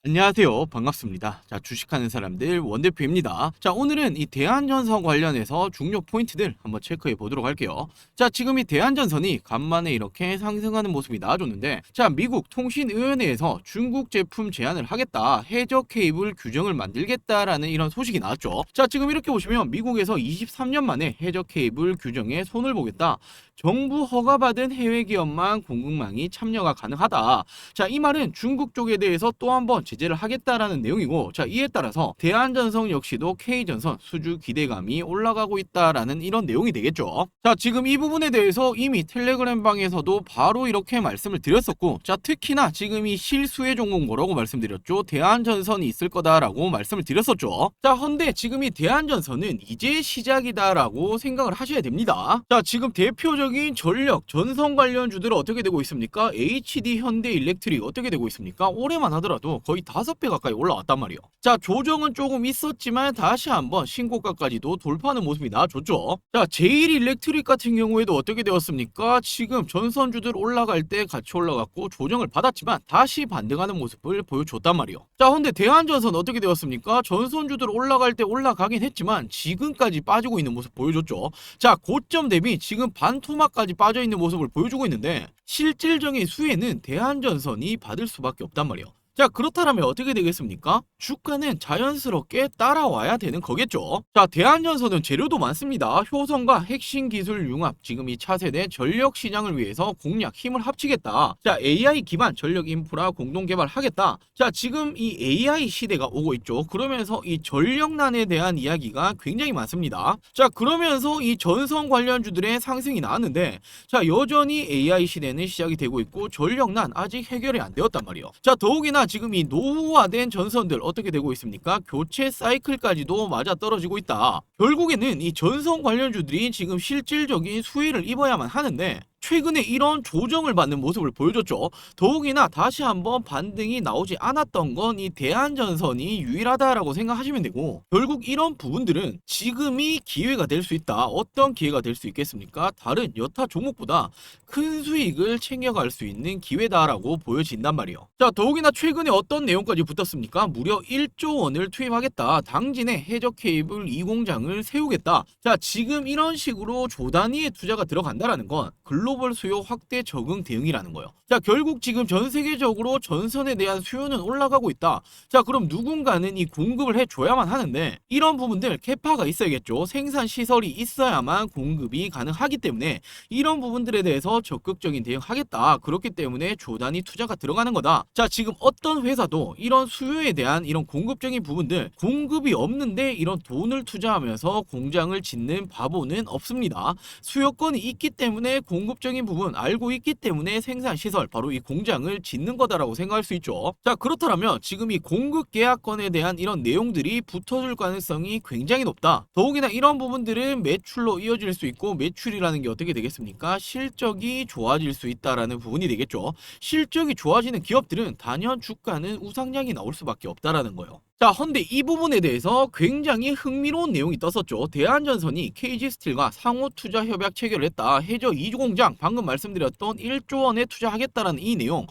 안녕하세요. 반갑습니다. 자, 주식하는 사람들 원대표입니다. 자, 오늘은 이 대한전선 관련해서 중요 포인트들 한번 체크해 보도록 할게요. 자, 지금 이 대한전선이 간만에 이렇게 상승하는 모습이 나와줬는데, 자, 미국 통신위원회에서 중국 제품 제한을 하겠다, 해저 케이블 규정을 만들겠다라는 이런 소식이 나왔죠. 자, 지금 이렇게 보시면 미국에서 23년 만에 해저 케이블 규정에 손을 보겠다. 정부 허가받은 해외 기업만 공급망이 참여가 가능하다. 자, 이 말은 중국 쪽에 대해서 또 한번 제재를 하겠다라는 내용이고, 자, 이에 따라서 대한전선 역시도 K전선 수주 기대감이 올라가고 있다라는 이런 내용이 되겠죠. 자, 지금 이 부분에 대해서 이미 텔레그램 방에서도 바로 이렇게 말씀을 드렸었고, 자, 특히나 지금 이 실수의 종목 뭐라고 말씀드렸죠? 대한전선이 있을 거다라고 말씀을 드렸었죠. 자, 헌데 지금 이 대한전선은 이제 시작이다라고 생각을 하셔야 됩니다. 자, 지금 대표적인 전력, 전선 관련주들은 어떻게 되고 있습니까? HD 현대일렉트릭 어떻게 되고 있습니까? 올해만 하더라도 거의 5배 가까이 올라왔단 말이에요. 자, 조정은 조금 있었지만 다시 한번 신고가까지도 돌파하는 모습이 나와줬죠. 자, 제일일렉트릭 같은 경우에도 어떻게 되었습니까? 지금 전선주들 올라갈 때 같이 올라갔고 조정을 받았지만 다시 반등하는 모습을 보여줬단 말이에요. 자, 근데 대한전선 어떻게 되었습니까? 전선주들 올라갈 때 올라가긴 했지만 지금까지 빠지고 있는 모습 보여줬죠. 자, 고점 대비 지금 반토막까지 빠져있는 모습을 보여주고 있는데, 실질적인 수혜는 대한전선이 받을 수밖에 없단 말이에요. 자, 그렇다면 어떻게 되겠습니까? 주가는 자연스럽게 따라와야 되는 거겠죠. 자, 대한전선은 재료도 많습니다. 효성과 핵심 기술 융합, 지금 이 차세대 전력 시장을 위해서 공략 힘을 합치겠다. 자, AI 기반 전력 인프라 공동 개발하겠다. 자, 지금 이 AI 시대가 오고 있죠. 그러면서 이 전력난에 대한 이야기가 굉장히 많습니다. 자, 그러면서 이 전선 관련주들의 상승이 나왔는데, 자, 여전히 AI 시대는 시작이 되고 있고 전력난 아직 해결이 안 되었단 말이에요. 자, 더욱이나 지금 이 노후화된 전선들 어떻게 되고 있습니까? 교체 사이클까지도 맞아 떨어지고 있다. 결국에는 이 전선 관련주들이 지금 실질적인 수혜를 입어야만 하는데, 최근에 이런 조정을 받는 모습을 보여줬죠. 더욱이나 다시 한번 반등이 나오지 않았던 건 이 대한전선이 유일하다라고 생각하시면 되고, 결국 이런 부분들은 지금이 기회가 될 수 있다. 어떤 기회가 될 수 있겠습니까? 다른 여타 종목보다 큰 수익을 챙겨갈 수 있는 기회다라고 보여진단 말이에요. 자, 더욱이나 최근에 어떤 내용까지 붙었습니까? 무려 1조 원을 투입하겠다. 당진에 해저 케이블 2공장을 세우겠다. 자, 지금 이런 식으로 조 단위의 투자가 들어간다라는 건 글로벌 수요 확대 적응 대응이라는 거예요. 자, 결국 지금 전 세계적으로 전선에 대한 수요는 올라가고 있다. 자, 그럼 누군가는 이 공급을 해줘야만 하는데, 이런 부분들 캐파가 있어야겠죠. 생산 시설이 있어야만 공급이 가능하기 때문에 이런 부분들에 대해서 적극적인 대응하겠다. 그렇기 때문에 조 단위 투자가 들어가는 거다. 자, 지금 어떤 회사도 이런 수요에 대한 이런 공급적인 부분들, 공급이 없는데 이런 돈을 투자하면서 공장을 짓는 바보는 없습니다. 수요권이 있기 때문에 공급적인 부분 알고 있기 때문에 생산 시설, 바로 이 공장을 짓는 거다라고 생각할 수 있죠. 자, 그렇다면 지금 이 공급 계약건에 대한 이런 내용들이 붙어줄 가능성이 굉장히 높다. 더욱이나 이런 부분들은 매출로 이어질 수 있고, 매출이라는 게 어떻게 되겠습니까? 실적이 좋아질 수 있다라는 부분이 되겠죠. 실적이 좋아지는 기업들은 단연 주가는 우상향이 나올 수밖에 없다라는 거예요. 자, 헌데 이 부분에 대해서 굉장히 흥미로운 내용이 떴었죠. 대한전선이 KG스틸과 상호 투자 협약 체결을 했다. 해저 2주 공장, 방금 말씀드렸던 1조 원에 투자하겠다라는 이 내용,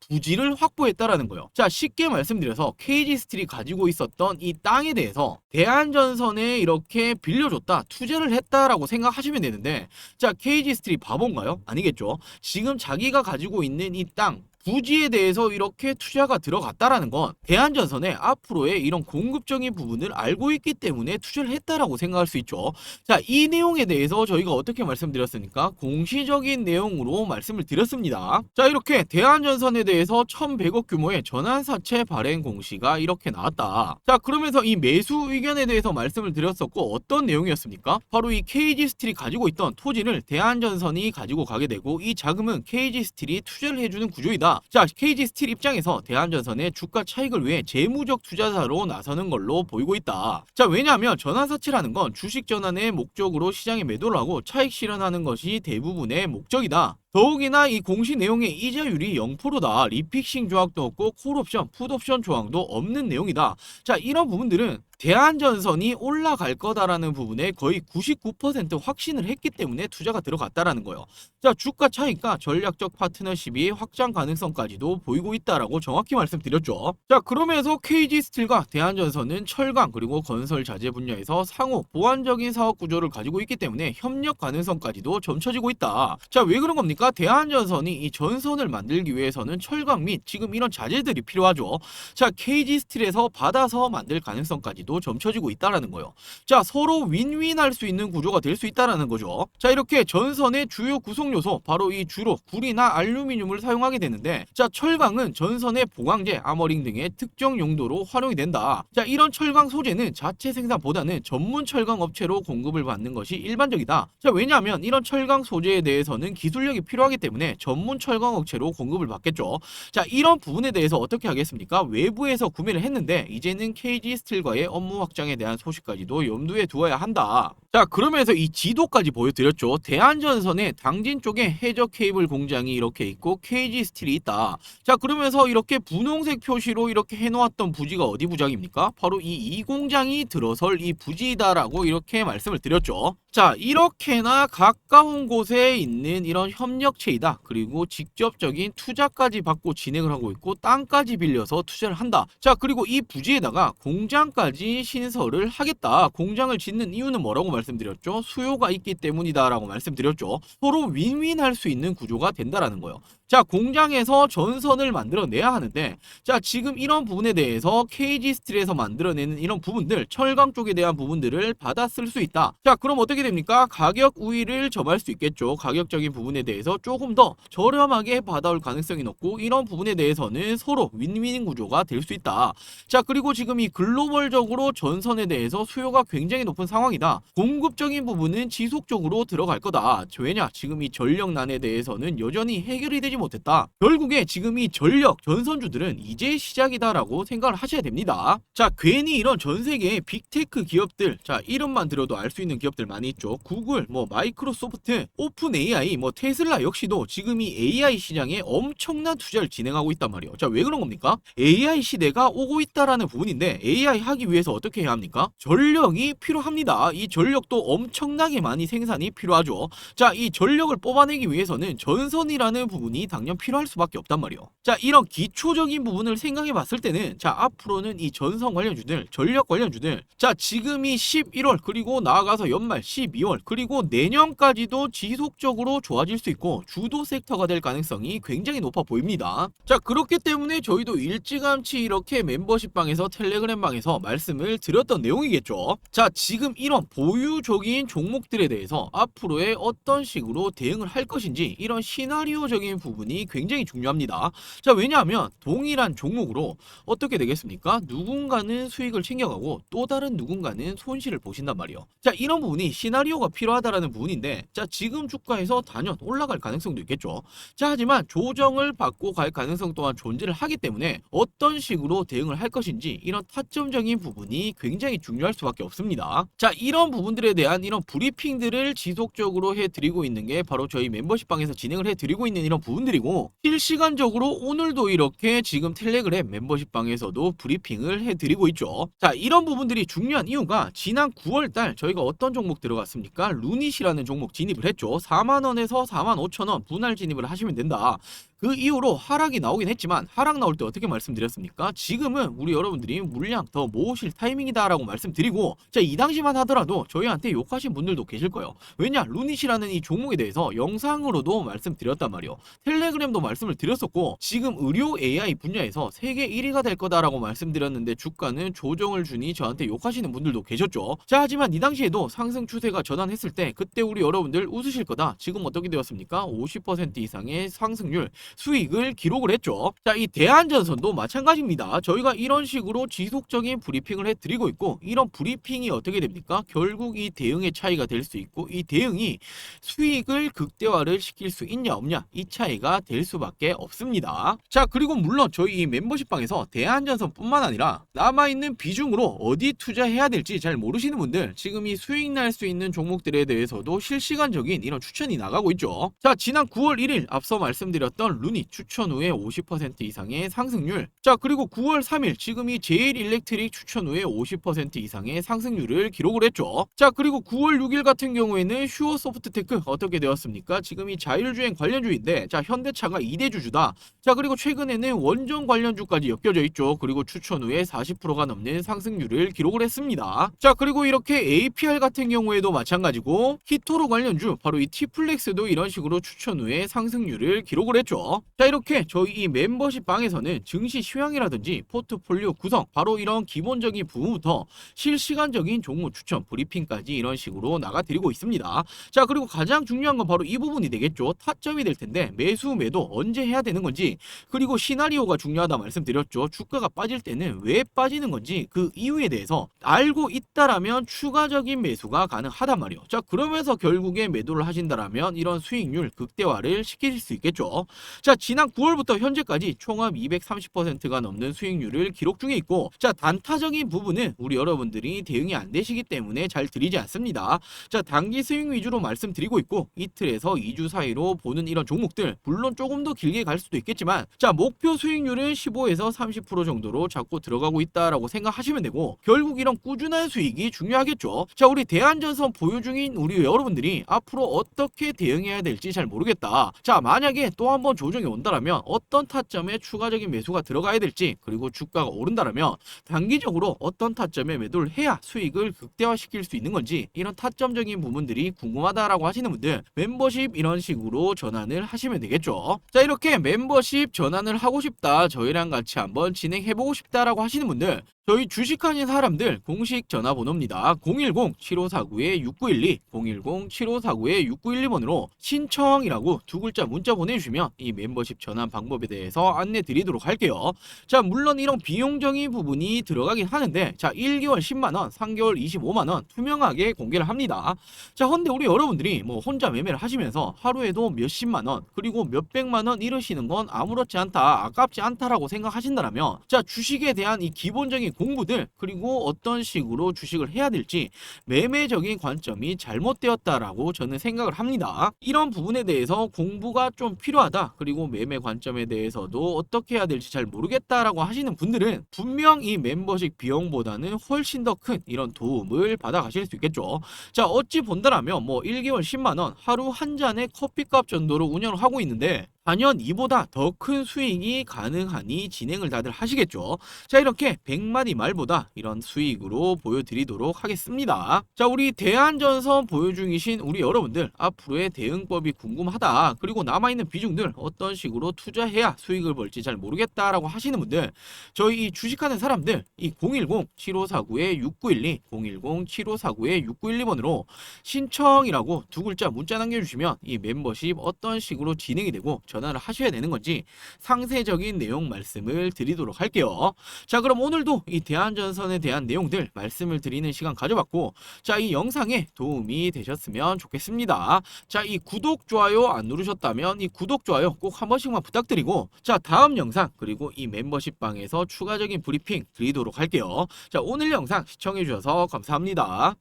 부지를 확보했다라는 거예요. 자, 쉽게 말씀드려서 KG스틸이 가지고 있었던 이 땅에 대해서 대한전선에 이렇게 빌려줬다, 투자를 했다라고 생각하시면 되는데, 자, KG스틸이 바본가요? 아니겠죠. 지금 자기가 가지고 있는 이 땅, 부지에 대해서 이렇게 투자가 들어갔다라는 건 대한전선의 앞으로의 이런 공급적인 부분을 알고 있기 때문에 투자를 했다라고 생각할 수 있죠. 자, 이 내용에 대해서 저희가 어떻게 말씀드렸습니까? 공시적인 내용으로 말씀을 드렸습니다. 자, 이렇게 대한전선에 대해서 1,100억 규모의 전환사채 발행 공시가 이렇게 나왔다. 자, 그러면서 이 매수 의견에 대해서 말씀을 드렸었고, 어떤 내용이었습니까? 바로 이 KG스틸이 가지고 있던 토지를 대한전선이 가지고 가게 되고, 이 자금은 KG스틸이 투자를 해주는 구조이다. 자, KG스틸 입장에서 대한전선의 주가 차익을 위해 재무적 투자자로 나서는 걸로 보이고 있다. 자, 왜냐하면 전환사채라는 건 주식 전환의 목적으로 시장에 매도를 하고 차익 실현하는 것이 대부분의 목적이다. 더욱이나 이 공시 내용의 이자율이 0%다. 리픽싱 조항도 없고 콜옵션, 풋옵션 조항도 없는 내용이다. 자, 이런 부분들은 대한전선이 올라갈 거다라는 부분에 거의 99% 확신을 했기 때문에 투자가 들어갔다라는 거예요. 자, 주가 차익과 전략적 파트너십이 확장 가능성까지도 보이고 있다라고 정확히 말씀드렸죠. 자, 그러면서 KG스틸과 대한전선은 철강 그리고 건설 자재 분야에서 상호 보완적인 사업 구조를 가지고 있기 때문에 협력 가능성까지도 점쳐지고 있다. 자, 왜 그런 겁니까? 대한전선이 이 전선을 만들기 위해서는 철강 및 지금 이런 자재들이 필요하죠. 자, KG스틸에서 받아서 만들 가능성까지 점쳐지고 있다라는 거예요. 자, 서로 윈윈할 수 있는 구조가 될 수 있다라는 거죠. 자, 이렇게 전선의 주요 구성 요소 바로 이 주로 구리나 알루미늄을 사용하게 되는데, 자, 철강은 전선의 보강제, 아머링 등의 특정 용도로 활용이 된다. 자, 이런 철강 소재는 자체 생산보다는 전문 철강 업체로 공급을 받는 것이 일반적이다. 자, 왜냐하면 이런 철강 소재에 대해서는 기술력이 필요하기 때문에 전문 철강 업체로 공급을 받겠죠. 자, 이런 부분에 대해서 어떻게 하겠습니까? 외부에서 구매를 했는데 이제는 KG스틸과의 업무 확장에 대한 소식까지도 염두에 두어야 한다. 자, 그러면서 이 지도까지 보여드렸죠. 대한전선의 당진 쪽에 해저 케이블 공장이 이렇게 있고 KG스틸이 있다. 자, 그러면서 이렇게 분홍색 표시로 이렇게 해놓았던 부지가 어디 부장입니까? 바로 이 공장이 들어설 이 부지다라고 이렇게 말씀을 드렸죠. 자, 이렇게나 가까운 곳에 있는 이런 협력체이다. 그리고 직접적인 투자까지 받고 진행을 하고 있고 땅까지 빌려서 투자를 한다. 자, 그리고 이 부지에다가 공장까지 신설을 하겠다. 공장을 짓는 이유는 뭐라고 말씀드렸죠? 수요가 있기 때문이다라고 말씀드렸죠. 서로 윈윈할 수 있는 구조가 된다라는 거예요. 자, 공장에서 전선을 만들어내야 하는데, 자, 지금 이런 부분에 대해서 KG스틸에서 만들어내는 이런 부분들, 철강 쪽에 대한 부분들을 받아 쓸 수 있다. 자, 그럼 어떻게 됩니까? 가격 우위를 점할 수 있겠죠. 가격적인 부분에 대해서 조금 더 저렴하게 받아올 가능성이 높고, 이런 부분에 대해서는 서로 윈윈 구조가 될 수 있다. 자, 그리고 지금 이 글로벌적으로 전선에 대해서 수요가 굉장히 높은 상황이다. 공급적인 부분은 지속적으로 들어갈 거다. 왜냐? 지금 이 전력난에 대해서는 여전히 해결이 되지 못했다. 결국에 지금 이 전력 전선주들은 이제 시작이다라고 생각을 하셔야 됩니다. 자, 괜히 이런 전 세계의 빅테크 기업들, 자, 이름만 들어도 알 수 있는 기업들 많이 있죠. 구글, 마이크로소프트, 오픈 AI, 테슬라 역시도 지금 이 AI 시장에 엄청난 투자를 진행하고 있단 말이에요. 자, 왜 그런 겁니까? AI 시대가 오고 있다라는 부분인데 AI 하기 위해서 어떻게 해야 합니까? 전력이 필요합니다. 이 전력도 엄청나게 많이 생산이 필요하죠. 자, 이 전력을 뽑아내기 위해서는 전선이라는 부분이 당연 필요할 수밖에 없단 말이에요. 자, 이런 기초적인 부분을 생각해 봤을 때는, 자, 앞으로는 이 전선 관련주들, 전력 관련주들, 자, 지금이 11월 그리고 나아가서 연말 12월 그리고 내년까지도 지속적으로 좋아질 수 있고 주도 섹터가 될 가능성이 굉장히 높아 보입니다. 자, 그렇기 때문에 저희도 일찌감치 이렇게 멤버십 방에서 텔레그램 방에서 말씀을 드렸던 내용이겠죠. 자, 지금 이런 보유적인 종목들에 대해서 앞으로의 어떤 식으로 대응을 할 것인지 이런 시나리오적인 부분이 굉장히 중요합니다. 자, 왜냐하면 동일한 종목으로 어떻게 되겠습니까? 누군가는 수익을 챙겨가고 또 다른 누군가는 손실을 보신단 말이에요. 자, 이런 부분이 시나리오가 필요하다라는 부분인데, 자, 지금 주가에서 단연 올라갈 가능성도 있겠죠. 자, 하지만 조정을 받고 갈 가능성 또한 존재를 하기 때문에 어떤 식으로 대응을 할 것인지 이런 타점적인 부분이 굉장히 중요할 수밖에 없습니다. 자, 이런 부분들에 대한 이런 브리핑들을 지속적으로 해드리고 있는 게 바로 저희 멤버십 방에서 진행을 해드리고 있는 이런 부분들이고, 실시간적으로 오늘도 이렇게 지금 텔레그램 멤버십 방에서도 브리핑을 해드리고 있죠. 자, 이런 부분들이 중요한 이유가 지난 9월달 저희가 어떤 종목 들어갔습니까? 루닛이라는 종목 진입을 했죠. 4만원에서 45,000원 분할 진입을 하시면 된다. 그 이후로 하락이 나오긴 했지만 하락 나올 때 어떻게 말씀드렸습니까? 지금은 우리 여러분들이 물량 더 모으실 타이밍이다라고 말씀드리고, 자, 이 당시만 하더라도 저희한테 욕하신 분들도 계실 거예요. 왜냐? 루닛이라는 이 종목에 대해서 영상으로도 말씀드렸단 말이에요. 텔레그램도 말씀을 드렸었고, 지금 의료 AI 분야에서 세계 1위가 될 거다라고 말씀드렸는데 주가는 조정을 주니 저한테 욕하시는 분들도 계셨죠. 자, 하지만 이 당시에도 상승 추세가 전환했을 때 그때 우리 여러분들 웃으실 거다. 지금 어떻게 되었습니까? 50% 이상의 상승률, 수익을 기록을 했죠. 자, 이 대한전선도 마찬가지입니다. 저희가 이런 식으로 지속적인 브리핑을 해드리고 있고, 이런 브리핑이 어떻게 됩니까? 결국 이 대응의 차이가 될 수 있고, 이 대응이 수익을 극대화를 시킬 수 있냐 없냐, 이 차이가 될 수밖에 없습니다. 자, 그리고 물론 저희 이 멤버십방에서 대한전선뿐만 아니라 남아있는 비중으로 어디 투자해야 될지 잘 모르시는 분들, 지금 이 수익 날 수 있는 종목들에 대해서도 실시간적인 이런 추천이 나가고 있죠. 자, 지난 9월 1일 앞서 말씀드렸던 루니 추천 후에 50% 이상의 상승률, 자, 그리고 9월 3일 지금 이 제일 일렉트릭 추천 후에 50% 이상의 상승률을 기록을 했죠. 자, 그리고 9월 6일 같은 경우에는 슈어소프트테크 어떻게 되었습니까? 지금 이 자율주행 관련주인데, 자, 현대차가 2대주주다. 자, 그리고 최근에는 원전 관련주까지 엮여져 있죠. 그리고 추천 후에 40%가 넘는 상승률을 기록을 했습니다. 자, 그리고 이렇게 APR 같은 경우에도 마찬가지고, 히토로 관련주 바로 이 T플렉스도 이런 식으로 추천 후에 상승률을 기록을 했죠. 자, 이렇게 저희 이 멤버십 방에서는 증시 휴양이라든지 포트폴리오 구성, 바로 이런 기본적인 부분부터 실시간적인 종목 추천 브리핑까지 이런 식으로 나가드리고 있습니다. 자, 그리고 가장 중요한 건 바로 이 부분이 되겠죠. 타점이 될 텐데 매수 매도 언제 해야 되는 건지, 그리고 시나리오가 중요하다 말씀드렸죠. 주가가 빠질 때는 왜 빠지는 건지 그 이유에 대해서 알고 있다라면 추가적인 매수가 가능하단 말이에요. 자, 그러면서 결국에 매도를 하신다라면 이런 수익률 극대화를 시킬 수 있겠죠. 자, 지난 9월부터 현재까지 총합 230%가 넘는 수익률을 기록 중에 있고, 자, 단타적인 부분은 우리 여러분들이 대응이 안 되시기 때문에 잘 드리지 않습니다. 자, 단기 수익 위주로 말씀드리고 있고, 이틀에서 2주 사이로 보는 이런 종목들, 물론 조금 더 길게 갈 수도 있겠지만, 자, 목표 수익률은 15에서 30% 정도로 잡고 들어가고 있다라고 생각하시면 되고, 결국 이런 꾸준한 수익이 중요하겠죠. 자, 우리 대한전선 보유 중인 우리 여러분들이 앞으로 어떻게 대응해야 될지 잘 모르겠다. 자, 만약에 또 한 번 조정이 온다라면 어떤 타점에 추가적인 매수가 들어가야 될지, 그리고 주가가 오른다라면 단기적으로 어떤 타점에 매도를 해야 수익을 극대화시킬 수 있는 건지, 이런 타점적인 부분들이 궁금하다라고 하시는 분들 멤버십 이런 식으로 전환을 하시면 되겠죠. 자, 이렇게 멤버십 전환을 하고 싶다, 저희랑 같이 한번 진행해보고 싶다라고 하시는 분들, 저희 주식하는 사람들 공식 전화번호입니다. 010-7549-6912, 010-7549-6912번으로 신청이라고 두 글자 문자 보내주시면 이 멤버십 전환 방법에 대해서 안내 드리도록 할게요. 자, 물론 이런 비용적인 부분이 들어가긴 하는데, 자, 1개월 10만원, 3개월 25만원 투명하게 공개를 합니다. 자, 근데 우리 여러분들이 뭐 혼자 매매를 하시면서 하루에도 몇십만원, 그리고 몇백만원 이러시는 건 아무렇지 않다, 아깝지 않다라고 생각하신다면, 자, 주식에 대한 이 기본적인 공부들, 그리고 어떤 식으로 주식을 해야 될지 매매적인 관점이 잘못되었다라고 저는 생각을 합니다. 이런 부분에 대해서 공부가 좀 필요하다, 그리고 매매 관점에 대해서도 어떻게 해야 될지 잘 모르겠다라고 하시는 분들은 분명 이 멤버십 비용보다는 훨씬 더 큰 이런 도움을 받아 가실 수 있겠죠. 자, 어찌 본다라면 뭐 1개월 10만원, 하루 한 잔의 커피값 정도로 운영을 하고 있는데, 단연 이보다 더 큰 수익이 가능하니 진행을 다들 하시겠죠. 자, 이렇게 100마디 말보다 이런 수익으로 보여드리도록 하겠습니다. 자, 우리 대한전선 보유 중이신 우리 여러분들, 앞으로의 대응법이 궁금하다, 그리고 남아있는 비중들 어떤 식으로 투자해야 수익을 벌지 잘 모르겠다라고 하시는 분들, 저희 이 주식하는 사람들 이 010-7549-6912, 010-7549-6912번으로 신청이라고 두 글자 문자 남겨주시면 이 멤버십 어떤 식으로 진행이 되고 전화를 하셔야 되는 건지 상세적인 내용 말씀을 드리도록 할게요. 자, 그럼 오늘도 이 대한전선에 대한 내용들 말씀을 드리는 시간 가져봤고, 자, 이 영상에 도움이 되셨으면 좋겠습니다. 자, 이 구독, 좋아요 안 누르셨다면 이 구독, 좋아요 꼭 한 번씩만 부탁드리고, 자, 다음 영상 그리고 이 멤버십 방에서 추가적인 브리핑 드리도록 할게요. 자, 오늘 영상 시청해 주셔서 감사합니다.